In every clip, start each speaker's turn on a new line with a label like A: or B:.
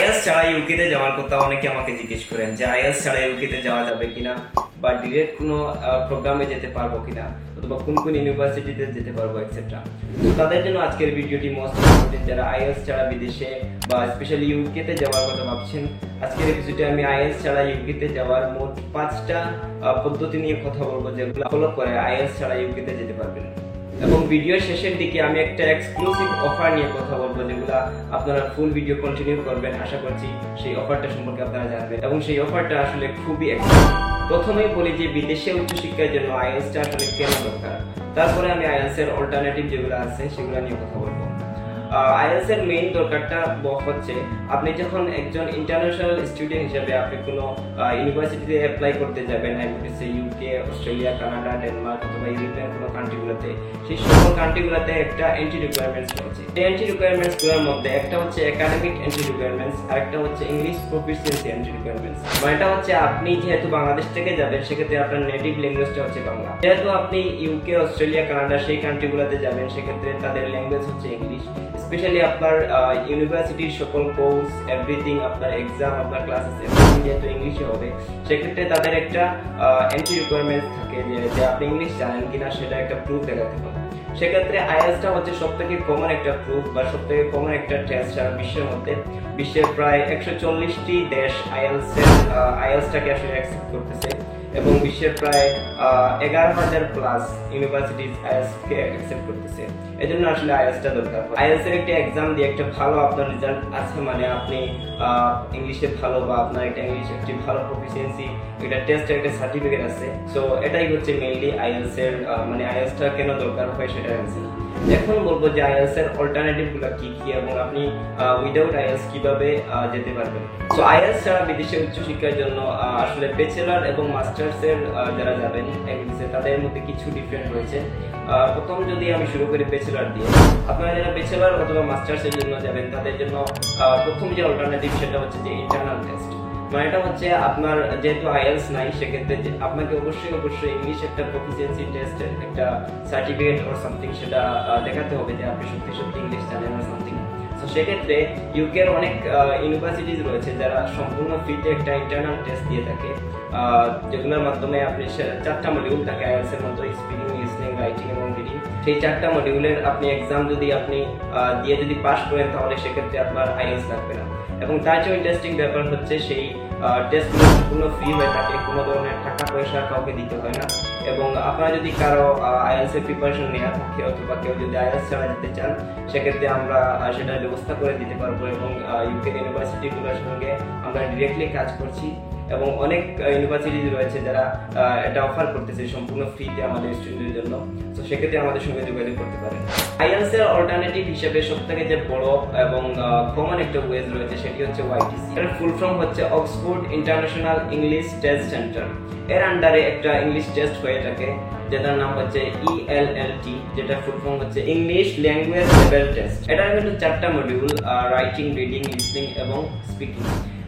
A: IELTS ছাড়া ইউকেতে যাওয়ার কথা অনেকে আমাকে জিজ্ঞেস করেন যে আইএলটিএস ছাড়া ইউকেতে যাওয়া যাবে কিনা বা ডিরেক্ট কোনো প্রোগ্রামে যেতে পারবো কিনা অথবা কোন কোন ইউনিভার্সিটিতে যেতে পারবো এক্সেট্রা। তো তাদের জন্য আজকের ভিডিওটি মোস্ট ইম্পর্টেন্ট, যারা আইএলটিএস ছাড়া বিদেশে বা স্পেশালি ইউকেতে যাওয়ার কথা ভাবছেন। আজকের এপিসোডে আমি আইএলটিএস ছাড়া ইউকেতে যাওয়ার মোট 5টা পদ্ধতি নিয়ে কথা বলবো যেগুলো ফলো করে আইএলটিএস ছাড়া ইউকেতে যেতে পারবেন। এবং ভিডিওর শেষের দিকে আমি একটা এক্সক্লুসিভ অফার নিয়ে কথা বলবো যেগুলো আপনারা ফুল ভিডিও কন্টিনিউ করবেন। আশা করছি সেই অফারটা সম্পর্কে আপনারা জানবেন এবং সেই অফারটা আসলে খুবই প্রথমেই বলি যে বিদেশে উচ্চশিক্ষার জন্য আইএলটিএসটা আসলে কেন দরকার, তারপরে আমি আইএলটিএস এর অল্টারনেটিভ যেগুলো আছে সেগুলো নিয়ে কথা বলবো। আইএলটিএস এর মেইন দরকারটা হচ্ছে আপনি যখন একজন ইন্টারন্যাশনাল স্টুডেন্ট হিসেবে আপনি কোনো ইউনিভার্সিটিতে অ্যাপ্লাই করতে যাবেন, ইউকে, অস্ট্রেলিয়া, কানাডা, ডেনমার্ক অথবা ইউরোপিয়ান কোনো কান্ট্রিগুলোতে, সেই সকল কান্ট্রিগুলোতে একটা এন্ট্রি রিকোয়ারমেন্টস রয়েছে। এই এন্ট্রি রিকোয়ারমেন্টসগুলোর মধ্যে একটা হচ্ছে একাডেমিক এন্ট্রি রিকোয়ারমেন্টস আর একটা হচ্ছে ইংলিশ প্রফিসিয়েন্সি এন্ট্রি রিকোয়ারমেন্টস। মানে এটা হচ্ছে আপনি যেহেতু বাংলাদেশ থেকে যাবেন সেক্ষেত্রে আপনার নেটিভ ল্যাঙ্গুয়েজটা হচ্ছে বাংলা। যেহেতু আপনি ইউকে, অস্ট্রেলিয়া, কানাডা সেই কান্ট্রিগুলোতে যাবেন সেক্ষেত্রে তাদের ল্যাঙ্গুয়েজ হচ্ছে ইংলিশ। স্পেশালি আপনার ইউনিভার্সিটির সকল কোর্স এভরিথিং, আপনার এক্সাম, আপনার ক্লাসেস এভরিথিং যেহেতু ইংলিশে হবে সেক্ষেত্রে তাদের একটা এন্ট্রি রিকোয়ারমেন্টস থাকে যে আপনি ইংলিশ জানেন কিনা সেটা একটা প্রুফ দেখাতে হবে। সেক্ষেত্রে আইএলটিএসটা হচ্ছে সবথেকে কমন একটা প্রুফ বা সবথেকে কমন একটা টেস্ট সারা বিশ্বের মধ্যে। বিশ্বের প্রায় 140টি দেশ আইএলটিএসটাকে আসলে অ্যাকসেপ্ট করতেছে এবং বিশ্বের প্রায় 11,000 প্লাস ইউনিভার্সিটিজ আইএলটিএসকে অ্যাকসেপ্ট করতেছে। এজন্য আসলে আইএলটিএসটা দরকার। আইএলটিএস এর একটা এক্সাম দিয়ে একটা ভালো আপনার রেজাল্ট আছে মানে আপনি ইংলিশে ভালো বা আপনার একটা ইংলিশ একটি ভালো প্রফিসিয়েন্সি এটা টেস্টের একটা সার্টিফিকেট আছে। সো এটাই হচ্ছে মেইনলি আইএলটিএস এর মানে আইএলটিএসটা কেন দরকার হয় সেটার অ্যান্সার। এখন বলবো যে আইএলটিএস এর অল্টারনেটিভগুলো কি কি এবং আপনি উইদাউট আইএলটিএস কিভাবে যেতে পারবেন। সো আইএলটিএস ছাড়া বিদেশে উচ্চশিক্ষার জন্য আসলে ব্যাচেলর এবং মাস্টার্স এর যারা যাবেন এমবিসি তাদের মধ্যে কিছু ডিফারেন্ট রয়েছে। প্রথম যদি আমি শুরু করি ব্যাচেলর দিয়ে, আপনারা যারা ব্যাচেলর অথবা মাস্টার্স এর জন্য যাবেন তাদের জন্য প্রথম যে অল্টারনেটিভ সেটা হচ্ছে যে ইন্টারনাল টেস্ট। মানে এটা হচ্ছে আপনার যেহেতু আইএলটিএস নাই সেক্ষেত্রে আপনাকে অবশ্যই ইংলিশ একটা প্রফিসিয়েন্সি টেস্টের একটা সার্টিফিকেট অর সামথিং সেটা দেখাতে হবে যে আপনি সত্যি ইংলিশ জানেন অর সামথিং। তো সেক্ষেত্রে ইউকের অনেক ইউনিভার্সিটিজ রয়েছে যারা সম্পূর্ণ ফ্রিতে একটা ইন্টারনাল টেস্ট দিয়ে থাকে যেগুলোর মাধ্যমে আপনি 4টা মডিউল থাকে আইএলটিএস এর মধ্যে, স্পিকিং, লিসনিং, রাইটিং এবং রিডিং। সেই 4টা মডিউলের আপনি এক্সাম যদি আপনি দিয়ে যদি পাস করেন তাহলে সেক্ষেত্রে আপনার আইএলটিএস লাগবে না। এবং তার যে ইন্টারেস্টিং ব্যাপার হচ্ছে সেই টেস্টগুলো সম্পূর্ণ ফ্রি হয়ে থাকে, কোনো ধরনের টাকা পয়সা কাউকে দিতে হয় না। এবং আপনারা যদি কারো আইএলটিএস এর প্রিপারেশন নেওয়া থাকে অথবা কেউ যদি আইএলটিএস ছাড়া যেতে চান সেক্ষেত্রে আমরা সেটার ব্যবস্থা করে দিতে পারবো এবং ইউকে ইউনিভার্সিটিগুলোর সঙ্গে আমরা ডিরেক্টলি কাজ করছি এবং অনেক ইউনিভার্সিটি রয়েছে যারা এটা অফার করতেছে সম্পূর্ণ ফ্রিতে আমাদের স্টুডেন্টদের জন্য। তো সেক্ষেত্রে আমাদের সঙ্গে যোগাযোগ করতে পারেন। আইএলটিএস এর অল্টারনেটিভ হিসেবে সবথেকে যে বড় এবং কমন একটা ওয়েজ রয়েছে সেটি হচ্ছে ওয়াইটিসি। এর ফুল ফর্ম হচ্ছে Oxford international English test centre. এর আন্ডারে একটা ইংলিশ টেস্ট হয়ে থাকে যেটার নাম হচ্ছে ELLT, যেটা ফুল ফর্ম হচ্ছে ইংলিশ ল্যাঙ্গুয়েজ লেভেল টেস্ট। এটার কিন্তু 4টা মডিউল, রাইটিং, রিডিং, লিসনিং এবং স্পিকিং।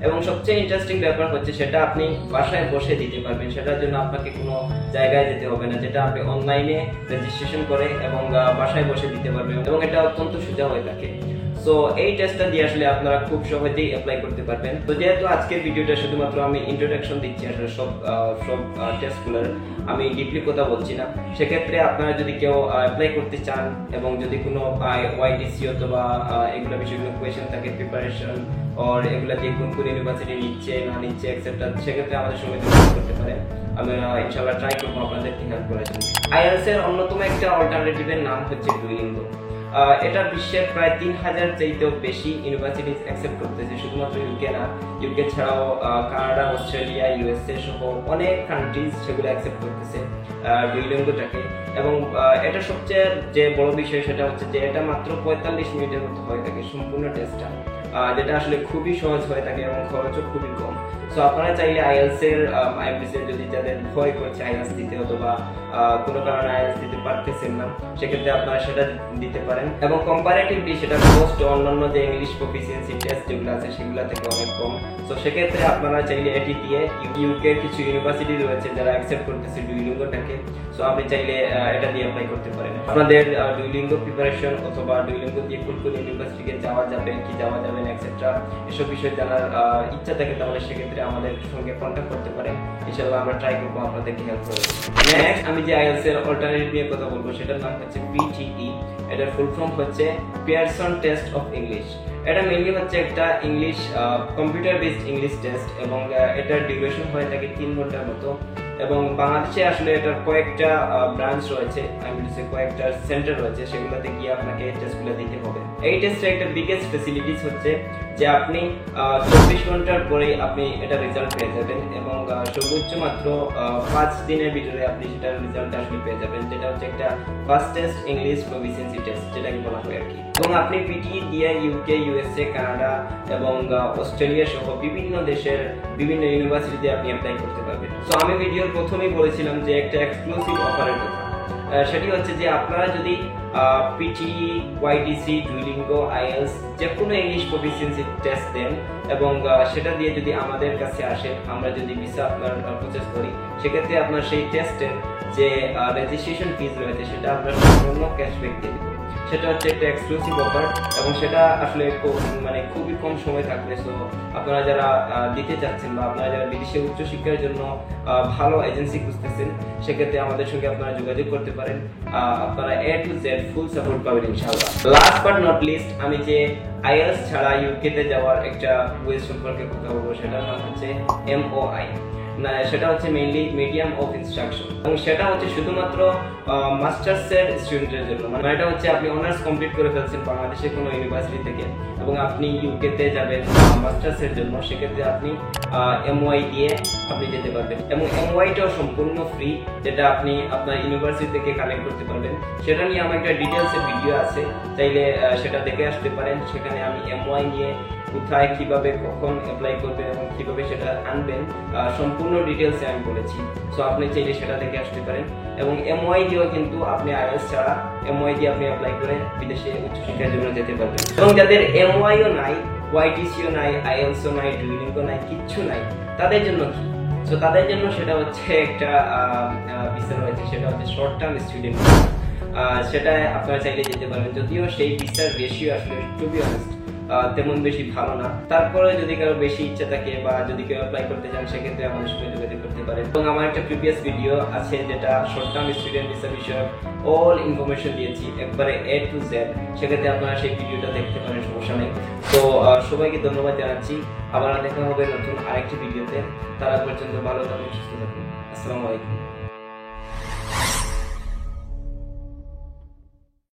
A: এবং সবচেয়ে ইন্টারেস্টিং ব্যাপার হচ্ছে সেটা আপনি বাসায় বসে দিতে পারবেন, সেটার জন্য আপনাকে কোনো জায়গায় যেতে হবে না, যেটা আপনি অনলাইনে রেজিস্ট্রেশন করে এবং বাসায় বসে দিতে পারবেন এবং এটা অত্যন্ত সোজা হয়ে থাকে। সো এই টেস্টটা দিয়ে আসলে আপনারা খুব সহজেই অ্যাপ্লাই করতে পারবেন। তো যেহেতু আজকের ভিডিওটা শুধুমাত্র আমি ইন্ট্রোডাকশন দিচ্ছি আসলে সব টেস্টগুলোর, আমি ডিপলি কথা বলছি না, সেক্ষেত্রে আপনারা যদি কেউ অ্যাপ্লাই করতে চান এবং যদি কোনো ওয়াইটিসি অথবা এগুলো বিষয়গুলো কোয়েশন থাকে প্রিপারেশন আর এগুলা দিয়ে কোন কোন ইউনিভার্সিটি নিচ্ছে না নিচ্ছে এক্সেট্রা, সেক্ষেত্রে আমাদের সঙ্গে যোগাযোগ করতে পারেন। আমরা ইনশাআল্লাহ ট্রাই করবো আপনাদেরকে হেল্প করার জন্য। আইএলটিএস এর অন্যতম একটা অল্টারনেটিভের নাম হচ্ছে ডুওলিঙ্গো। এটা বিশ্বের প্রায় 3000 চাইতেও বেশি ইউনিভার্সিটিজ অ্যাকসেপ্ট করতেছে, শুধুমাত্র ইউকে না, ইউকে ছাড়াও কানাডা, অস্ট্রেলিয়া, ইউএসএ সহ অনেক কান্ট্রিজ সেগুলো অ্যাকসেপ্ট করতেছে ডুওলিঙ্গোটাকে। এবং এটা সবচেয়ে যে বড় বিষয় সেটা হচ্ছে যে এটা মাত্র 45 মিনিটের মতো হয়ে থাকে সম্পূর্ণ টেস্টটা, যেটা আসলে খুবই সহজ হয়ে থাকে এবং খরচও খুবই কম। সো আপনারা চাইলে আইএলস এর আইএলটিএস এর যদি যাদের ভয় করছে আইএলস দিতে অথবা কোনো কারণে আইএলস দিতে পারতেছেন না, সেক্ষেত্রে আপনারা সেটা দিতে পারেন এবং কম্পারেটিভলি সেটা কস্ট অন্যান্য যে ইংলিশ প্রফিসিয়েন্সি টেস্ট যেগুলো আছে সেগুলো থেকে অনেক কম। সো সেক্ষেত্রে আপনারা চাইলে এটি দিয়ে ইউকে কিছু ইউনিভার্সিটি রয়েছে যারা অ্যাকসেপ্ট করতেছে ডুইলিঙ্গোটাকে, সো আপনি চাইলে এটা দিয়ে অ্যাপ্লাই করতে পারেন। আপনাদের ডুইলিঙ্গো প্রিপারেশন অথবা ডুইলিঙ্গো দিয়ে কোন কোন ইউনিভার্সিটিতে যাওয়া যাবে কি যাওয়া যাবে না এক্সেট্রা এসব বিষয়ে জানার ইচ্ছা থাকে তাহলে সেক্ষেত্রে আমাদের সঙ্গে কন্ট্যাক্ট করতে পারেন। ইনশাআল্লাহ আমরা ট্রাই করবো আপনাদেরকে হেল্প করব। নেক্সট আমি যে আইএলটিএস এর অল্টারনেটিভ নিয়ে কথা বলবো সেটার নাম হচ্ছে পিটিই। এটার ফুল ফর্ম হচ্ছে পিয়ারসন টেস্ট অফ ইংলিশ। এটা মেইনলি হচ্ছে একটা English computer based English test এবং এটার ডিউরেশন হয়ে থাকে 3 ঘন্টার মতো এবং বাংলাদেশে আসলে এটার কয়েকটা ব্রাঞ্চ রয়েছে, কয়েকটা সেন্টার রয়েছে, সেগুলোতে গিয়ে আপনাকে টেস্টগুলো দিতে হবে। এই টেস্টের একটা বিগেস্ট ফেসিলিটিস হচ্ছে যে আপনি 24 ঘন্টার পরে আপনি এটা রেজাল্ট পেয়ে যাবেন এবং সর্বোচ্চ মাত্র 5 দিনের ভিতরে আপনি সেটার রেজাল্ট আসলে পেয়ে যাবেন, যেটা হচ্ছে একটা ফাস্টেস্ট ইংলিশ প্রফিসিয়েন্সি টেস্ট যেটাকে বলা হয় আর কি। এবং আপনি পিটি দিয়ে ইউকে, ইউএসএ, কানাডা এবং অস্ট্রেলিয়া সহ বিভিন্ন দেশের বিভিন্ন ইউনিভার্সিটিতে আপনি অ্যাপ্লাই করতে পারবেন। সো আমি ভিডিওর প্রথমেই বলেছিলাম যে একটা এক্সক্লুসিভ অফারের কথা, সেটি হচ্ছে যে আপনারা যদি পিটি, ওয়াইটিসি, ডুইলিঙ্গো, আইএলস যে কোনো ইংলিশ প্রফিসিয়েন্সি টেস্ট দেন এবং সেটা দিয়ে যদি আমাদের কাছে আসেন, আমরা যদি ভিসা আপনার প্রসেস করি, সেক্ষেত্রে আপনার সেই টেস্টের যে রেজিস্ট্রেশন ফিজ রয়েছে সেটা আমরা সম্পূর্ণ ক্যাশব্যাক দিয়ে দেব। সেটা হচ্ছে একটা এক্সক্লুসিভ অফার এবং সেটা আসলে মানে খুবই কম সময় থাকবে। সো আপনারা যারা দিতে চাচ্ছেন বা আপনারা যারা বিদেশে উচ্চশিক্ষার জন্য ভালো এজেন্সি খুঁজতেছেন, সেক্ষেত্রে আমাদের সঙ্গে আপনারা যোগাযোগ করতে পারেন। আপনারা A to Z full support পাবেন ইনশাআল্লাহ। লাস্ট বাট নট লিস্ট, আমি যে আইএলস ছাড়া ইউকে তে যাওয়ার একটা ওয়ে সম্পর্কে কথা বলবো, সেটার নাম হচ্ছে MOI। সেটা হচ্ছে মেইনলি মিডিয়াম অফ ইনস্ট্রাকশন এবং সেটা হচ্ছে শুধুমাত্র মাস্টার্স এর স্টুডেন্টের জন্য। মানে এটা হচ্ছে আপনি অনার্স কমপ্লিট করে ফেলছেন বাংলাদেশের কোনো ইউনিভার্সিটি থেকে এবং আপনি ইউকে তে যাবেন মাস্টার্স এর জন্য, সেক্ষেত্রে আপনি MOI দিয়ে আপনি যেতে পারবেন এবং MOI-টাও সম্পূর্ণ ফ্রি, যেটা আপনি আপনার ইউনিভার্সিটি থেকে কালেক্ট করতে পারবেন। সেটা নিয়ে আমার একটা ডিটেলসের ভিডিও আছে, চাইলে সেটা দেখে আসতে পারেন। সেখানে আমি MOI নিয়ে কোথায় কিভাবে কখন অ্যাপ্লাই করবেন এবং কিভাবে সেটা আনবেন সম্পূর্ণ ডিটেলসে আমি বলেছি। সো আপনি চাইলে সেটা দেখে আসতে পারেন এবং MOI দিয়েও কিন্তু আপনি আইএলটিএস ছাড়া MOI দিয়ে আপনি অ্যাপ্লাই করে বিদেশে উচ্চশিক্ষার জন্য যেতে পারবেন। এবং যাদের MOI-ও নাই, ওয়াইটিসিও নাই, আইএলটিএসও নাই, ডুইলিঙ্গো নাই, কিচ্ছু নাই, তাদের জন্য কি? সো তাদের জন্য সেটা হচ্ছে একটা ভিসা রয়েছে, সেটা হচ্ছে শর্ট টার্ম স্টুডেন্ট। সেটা আপনারা চাইলে যেতে পারবেন, যদিও সেই ভিসার রেশিও আসলে টু বি অনেস্ট তেমন বেশি ভালো না। তারপরে যদি কারো বেশি ইচ্ছা থাকে বা যদি কেউ অ্যাপ্লাই করতে চান, সেক্ষেত্রে আমাদের সঙ্গে যোগাযোগ করতে পারেন। এবং আমার একটা প্রিভিয়াস ভিডিও আছে যেটা শর্ট টার্ম স্টুডেন্ট ভিসা বিষয়ক অল ইনফরমেশন দিয়েছি একবারে A to Z, সেক্ষেত্রে আপনারা সেই ভিডিওটা দেখতে পারেন, সমস্যা নেই। তো সবাইকে ধন্যবাদ জানাচ্ছি, আবার দেখা হবে নতুন আরেকটি ভিডিওতে। তারা পর্যন্ত ভালো থাকুন, সুস্থ থাকুন। আসসালামু আলাইকুম।